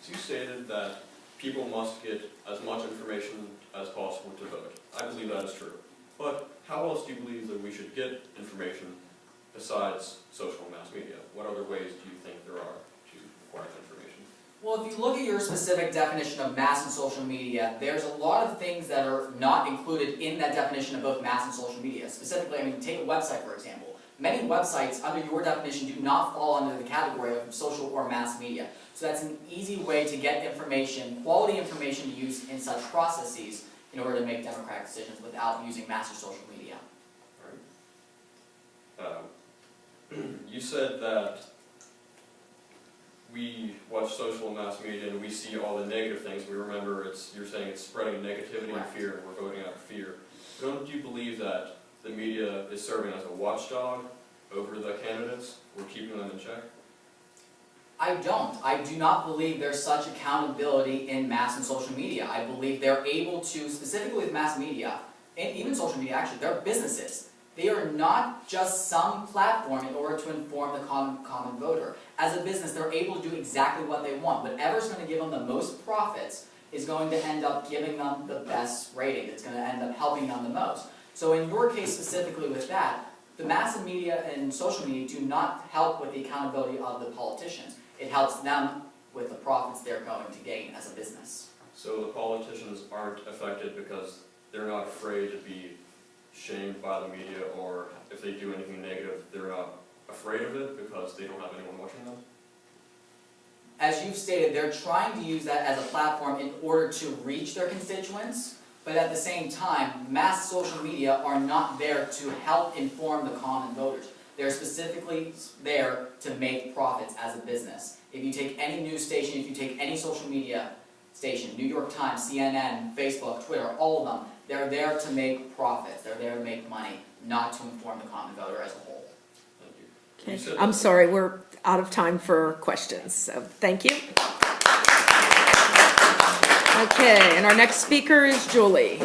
So you stated that people must get as much information as possible to vote. I believe that is true. But how else do you believe that we should get information besides social and mass media? What other ways do you think there are to acquire information? Well, if you look at your specific definition of mass and social media, there's a lot of things that are not included in that definition of both mass and social media. Specifically, I mean, take a website, for example. Many websites, under your definition, do not fall under the category of social or mass media. So that's an easy way to get information, quality information to use in such processes in order to make democratic decisions without using mass or social media. All right. You said that we watch social and mass media and we see all the negative things. We remember you're saying it's spreading negativity and fear, and we're voting out of fear. Don't you believe that the media is serving as a watchdog over the candidates? We're keeping them in check? I don't. I do not believe there's such accountability in mass and social media. I believe they're able to, specifically with mass media, and even social media actually, they're businesses. They are not just some platform in order to inform the common voter. As a business, they're able to do exactly what they want. Whatever's going to give them the most profits is going to end up giving them the best rating. It's going to end up helping them the most. So in your case specifically with that, the mass media and social media do not help with the accountability of the politicians. It helps them with the profits they're going to gain as a business. So the politicians aren't affected because they're not afraid to be shamed by the media, or if they do anything negative, they're not afraid of it because they don't have anyone watching them? As you've stated, they're trying to use that as a platform in order to reach their constituents, but at the same time, mass social media are not there to help inform the common voters. They're specifically there to make profits as a business. If you take any news station, if you take any social media station, New York Times, CNN, Facebook, Twitter, all of them, they're there to make profits. They're there to make money, not to inform the common voter as a whole. Thank you. Okay. I'm sorry, we're out of time for questions, so thank you. Okay, and our next speaker is Julie.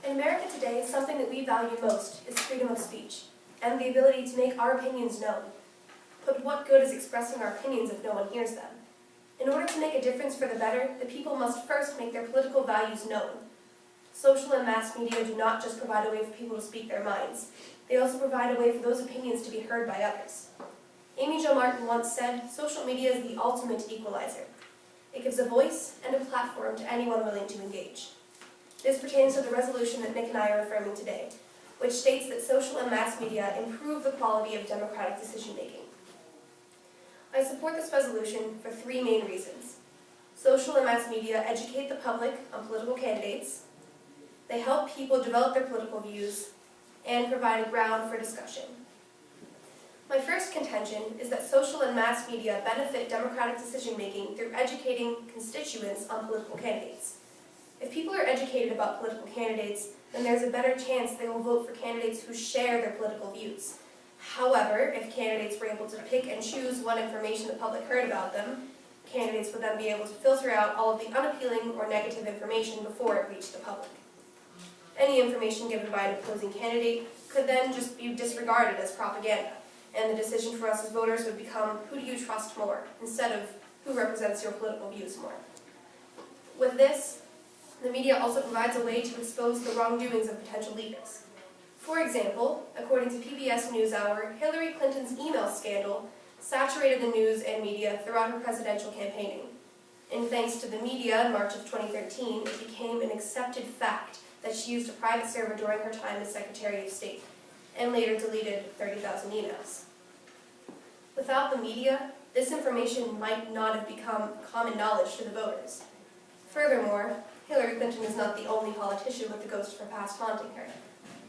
In America today, something that we value most is freedom of speech and the ability to make our opinions known. But what good is expressing our opinions if no one hears them? In order to make a difference for the better, the people must first make their political values known. Social and mass media do not just provide a way for people to speak their minds. They also provide a way for those opinions to be heard by others. Amy Jo Martin once said, "Social media is the ultimate equalizer. It gives a voice and a platform to anyone willing to engage." This pertains to the resolution that Nick and I are affirming today, which states that social and mass media improve the quality of democratic decision-making. I support this resolution for three main reasons. Social and mass media educate the public on political candidates, they help people develop their political views, and provide a ground for discussion. My first contention is that social and mass media benefit democratic decision-making through educating constituents on political candidates. If people are educated about political candidates, then there's a better chance they will vote for candidates who share their political views. However, if candidates were able to pick and choose what information the public heard about them, candidates would then be able to filter out all of the unappealing or negative information before it reached the public. Any information given by an opposing candidate could then just be disregarded as propaganda, and the decision for us as voters would become, who do you trust more, instead of who represents your political views more. With this, the media also provides a way to expose the wrongdoings of potential leaders. For example, according to PBS NewsHour, Hillary Clinton's email scandal saturated the news and media throughout her presidential campaigning. And thanks to the media, in March of 2013, it became an accepted fact that she used a private server during her time as Secretary of State, and later deleted 30,000 emails. Without the media, this information might not have become common knowledge to the voters. Furthermore, Hillary Clinton is not the only politician with the ghost of her past haunting her.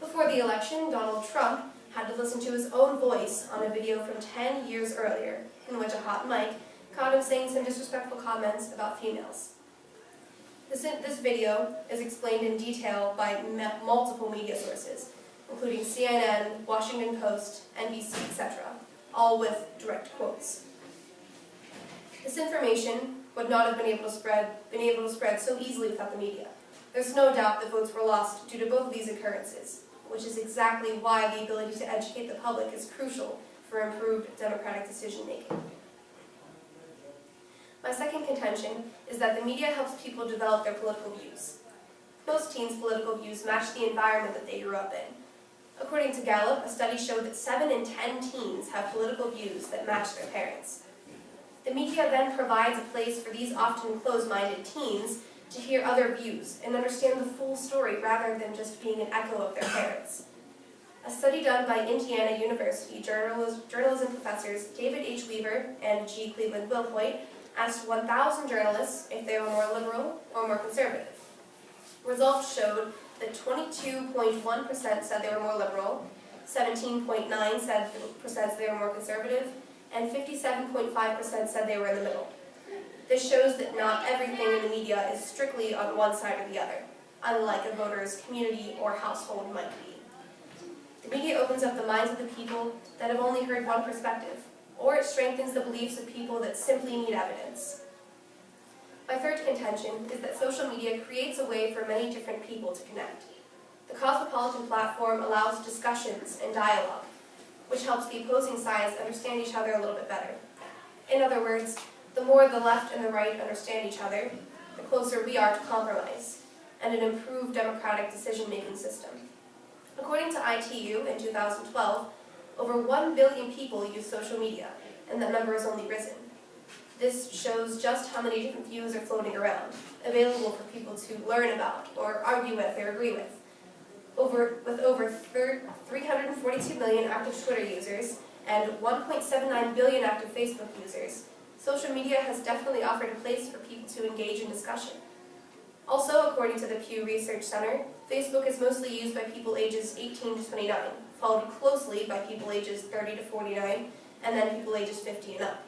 Before the election, Donald Trump had to listen to his own voice on a video from 10 years earlier, in which a hot mic caught him saying some disrespectful comments about females. This video is explained in detail by multiple media sources, including CNN, Washington Post, NBC, etc., all with direct quotes. This information would not have been able to spread so easily without the media. There's no doubt that votes were lost due to both of these occurrences, which is exactly why the ability to educate the public is crucial for improved democratic decision-making. My second contention is that the media helps people develop their political views. Most teens' political views match the environment that they grew up in. According to Gallup, a study showed that 7 in 10 teens have political views that match their parents. The media then provides a place for these often closed-minded teens to hear other views and understand the full story rather than just being an echo of their parents. A study done by Indiana University journalism professors David H. Weaver and G. Cleveland Wilhoit asked 1,000 journalists if they were more liberal or more conservative. Results showed that 22.1% said they were more liberal, 17.9% said they were more conservative, and 57.5% said they were in the middle. This shows that not everything in the media is strictly on one side or the other, unlike a voter's community or household might be. The media opens up the minds of the people that have only heard one perspective, or it strengthens the beliefs of people that simply need evidence. My third contention is that social media creates a way for many different people to connect. The Cosmopolitan platform allows discussions and dialogue, which helps the opposing sides understand each other a little bit better. In other words, the more the left and the right understand each other, the closer we are to compromise and an improved democratic decision-making system. According to ITU in 2012, over 1 billion people use social media, and that number has only risen. This shows just how many different views are floating around, available for people to learn about, or argue with, or agree with. With over 342 million active Twitter users and 1.79 billion active Facebook users, social media has definitely offered a place for people to engage in discussion. Also, according to the Pew Research Center, Facebook is mostly used by people ages 18 to 29, followed closely by people ages 30 to 49, and then people ages 50 and up.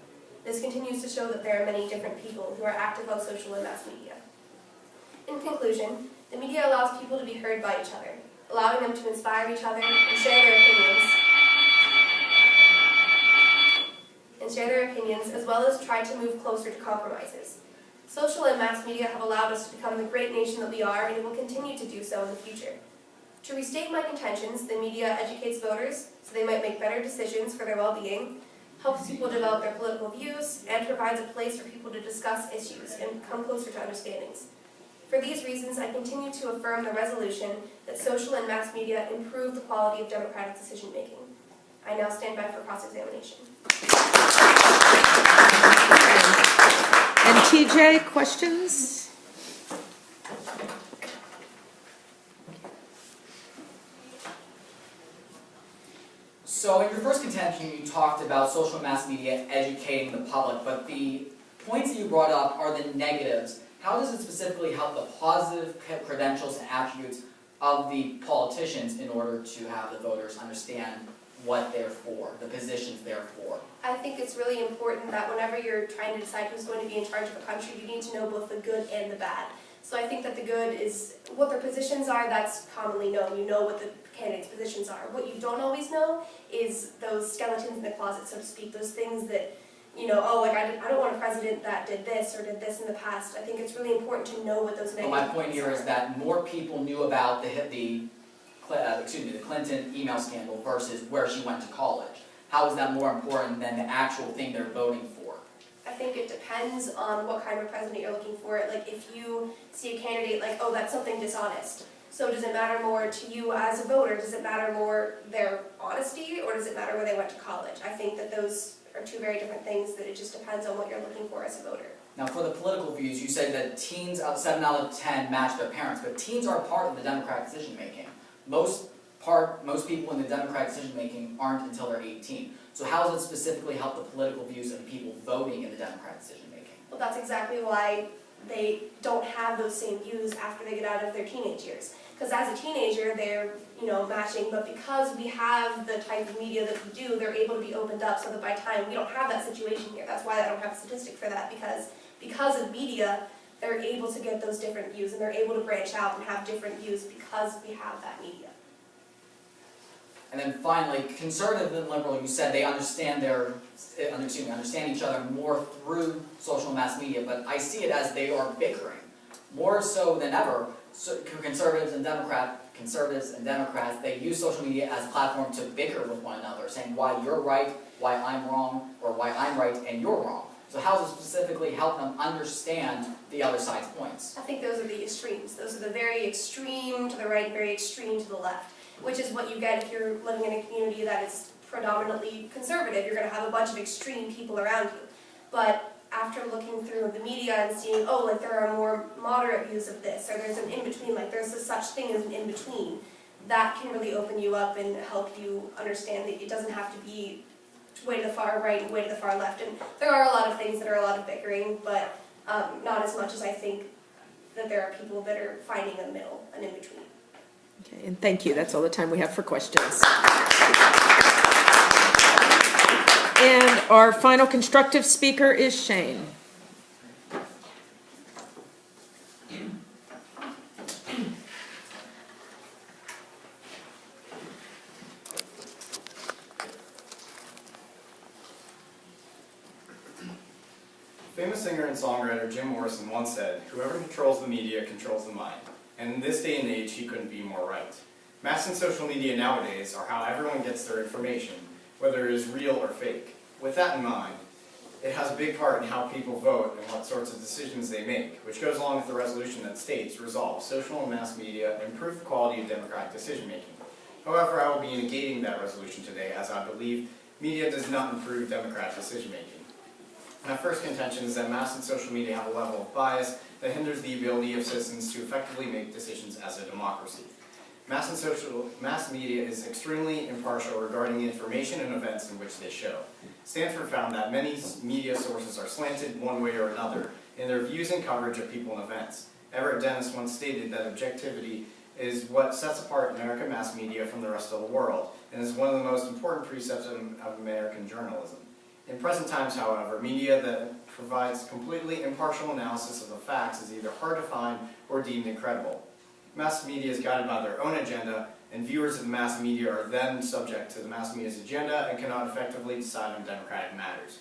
This continues to show that there are many different people who are active on social and mass media. In conclusion, the media allows people to be heard by each other, allowing them to inspire each other and share their opinions, as well as try to move closer to compromises. Social and mass media have allowed us to become the great nation that we are, and it will continue to do so in the future. To restate my contentions, the media educates voters so they might make better decisions for their well-being, helps people develop their political views, and provides a place for people to discuss issues and come closer to understandings. For these reasons, I continue to affirm the resolution that social and mass media improve the quality of democratic decision-making. I now stand by for cross-examination. And TJ, questions? So in your first contention, you talked about social mass media educating the public, but the points that you brought up are the negatives. How does it specifically help the positive credentials and attributes of the politicians in order to have the voters understand what they're for, the positions they're for? I think it's really important that whenever you're trying to decide who's going to be in charge of a country, you need to know both the good and the bad. So I think that the good is what their positions are, that's commonly known. You know what the candidates' positions are. What you don't always know is those skeletons in the closet, so to speak, those things that, you know, oh, like I don't want a president that did this or did this in the past. I think it's really important to know what those negative Well, my point here is that more people knew about the Clinton email scandal versus where she went to college. How is that more important than the actual thing they're voting for? I think it depends on what kind of president you're looking for. Like if you see a candidate like, oh, that's something dishonest. So does it matter more to you as a voter? Does it matter more their honesty, or does it matter where they went to college? I think that those are two very different things, that it just depends on what you're looking for as a voter. Now for the political views, you said that teens, 7 out of 10 match their parents, but teens are part of the democratic decision making. Most people in the democratic decision making aren't until they're 18. So how does it specifically help the political views of people voting in the democratic decision making? Well, that's exactly why they don't have those same views after they get out of their teenage years. Because as a teenager, they're, you know, matching, but because we have the type of media that we do, they're able to be opened up so that by time we don't have that situation here. That's why I don't have a statistic for that, because of media, they're able to get those different views, and they're able to branch out and have different views because we have that media. And then finally, conservative and liberal, you said they understand understand each other more through social mass media, but I see it as they are bickering more so than ever, conservatives and Democrats, they use social media as a platform to bicker with one another, saying why you're right, why I'm wrong, or why I'm right and you're wrong. So how does it specifically help them understand the other side's points? I think those are the extremes. Those are the very extreme to the right, very extreme to the left, which is what you get if you're living in a community that is predominantly conservative. You're going to have a bunch of extreme people around you. But after looking through the media and seeing, oh, like there are more moderate views of this, or there's an in-between, like there's a such thing as an in-between, that can really open you up and help you understand that it doesn't have to be way to the far right and way to the far left. And there are a lot of things that are a lot of bickering, but not as much as I think that there are people that are finding a middle, an in-between. Okay, and thank you. That's all the time we have for questions. And our final constructive speaker is Shane. Famous singer and songwriter Jim Morrison once said, "Whoever controls the media controls the mind." And in this day and age, he couldn't be more right. Mass and social media nowadays are how everyone gets their information, whether it is real or fake. With that in mind, it has a big part in how people vote and what sorts of decisions they make, which goes along with the resolution that states, resolve, social and mass media improve the quality of democratic decision making. However, I will be negating that resolution today, as I believe media does not improve democratic decision making. My first contention is that mass and social media have a level of bias that hinders the ability of citizens to effectively make decisions as a democracy. Mass media is extremely impartial regarding the information and events in which they show. Stanford found that many media sources are slanted one way or another in their views and coverage of people and events. Everett Dennis once stated that objectivity is what sets apart American mass media from the rest of the world, and is one of the most important precepts of American journalism. In present times, however, media that provides completely impartial analysis of the facts is either hard to find or deemed incredible. Mass media is guided by their own agenda, and viewers of the mass media are then subject to the mass media's agenda and cannot effectively decide on democratic matters.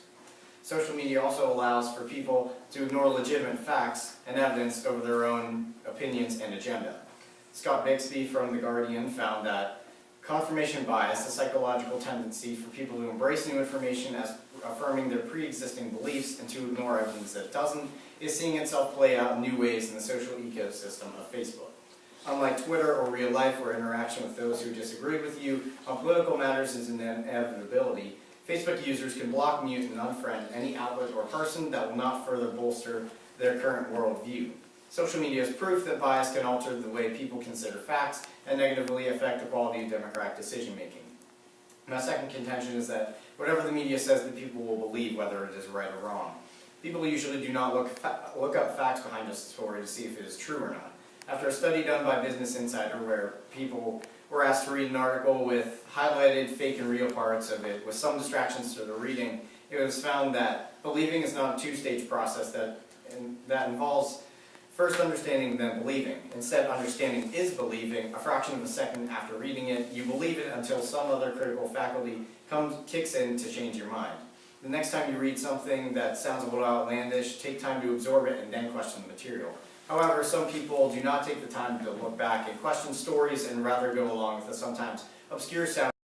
Social media also allows for people to ignore legitimate facts and evidence over their own opinions and agenda. Scott Bixby from The Guardian found that confirmation bias, a psychological tendency for people to embrace new information as affirming their pre-existing beliefs and to ignore evidence that doesn't, is seeing itself play out in new ways in the social ecosystem of Facebook. Unlike Twitter or real life, where interaction with those who disagree with you on political matters is an inevitability, Facebook users can block, mute, and unfriend any outlet or person that will not further bolster their current worldview. Social media is proof that bias can alter the way people consider facts and negatively affect the quality of democratic decision making. My second contention is that whatever the media says, the people will believe, whether it is right or wrong. People usually do not look up facts behind a story to see if it is true or not. After a study done by Business Insider where people were asked to read an article with highlighted fake and real parts of it with some distractions to the reading, it was found that believing is not a two-stage process that involves first understanding, then believing. Instead, understanding is believing. A fraction of a second after reading it, you believe it until some other critical faculty kicks in to change your mind. The next time you read something that sounds a little outlandish, take time to absorb it and then question the material. However, some people do not take the time to look back and question stories and rather go along with the sometimes obscure sound